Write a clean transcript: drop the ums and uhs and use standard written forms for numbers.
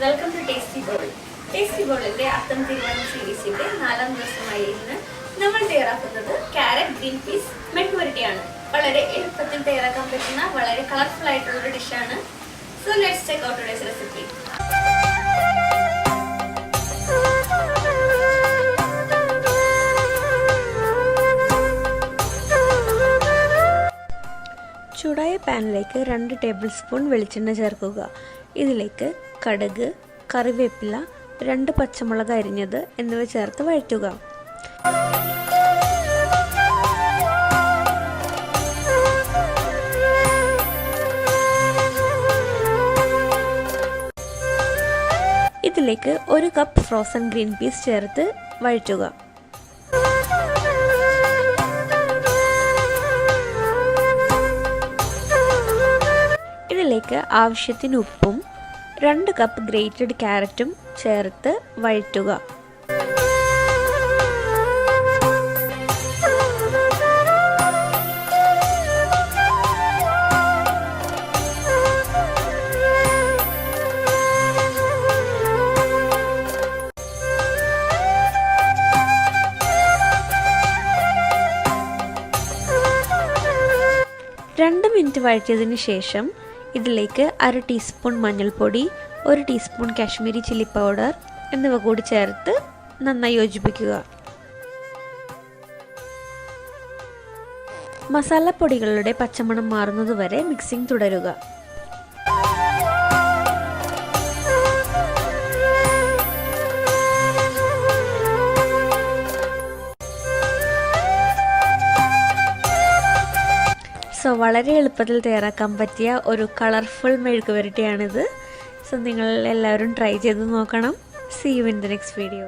Welcome to Tasty Bowl. Tasty Bowl is the Atham Thiruvonam series. We will carrot green peas mezhukkupuratti. Very colorful dish. So let's check out today's recipe. ചൂടായ പാനിലേക്ക് 2 table spoon വെളിച്ചെണ്ണ ചേർക്കുക. ഇതിലേക്ക് കടുക്, കറിവേപ്പില, 2 പച്ചമുളക് അരിഞ്ഞത് എന്നിവ ചേർത്ത് വഴറ്റുക. ഇതിലേക്ക് 1 കപ്പ് ഫ്രോസൺ ഗ്രീൻ പീസ് ചേർത്ത് വഴറ്റുക. ഇതിലേക്ക് ആവശ്യത്തിന് ഉപ്പും 2 കപ്പ് ഗ്രേറ്റഡ് ക്യാരറ്റും ചേർത്ത് വഴറ്റുക. രണ്ട് മിനിറ്റ് വഴറ്റിയതിന് ശേഷം ഇതിലേക്ക് 1/2 ടീസ്പൂൺ മഞ്ഞൾപ്പൊടി, 1 ടീസ്പൂൺ കാശ്മീരി ചില്ലി പൗഡർ എന്നിവ കൂടി ചേർത്ത് നന്നായി യോജിപ്പിക്കുക. മസാലപ്പൊടികളുടെ പച്ചമണം മാറുന്നതുവരെ മിക്സിംഗ് തുടരുക. സോ വളരെ എളുപ്പത്തിൽ തയ്യാറാക്കാൻ പറ്റിയ ഒരു കളർഫുൾ മെഴുക്കുപുരട്ടിയാണിത്. സോ നിങ്ങൾ എല്ലാവരും ട്രൈ ചെയ്ത് നോക്കണം. See you in the next video.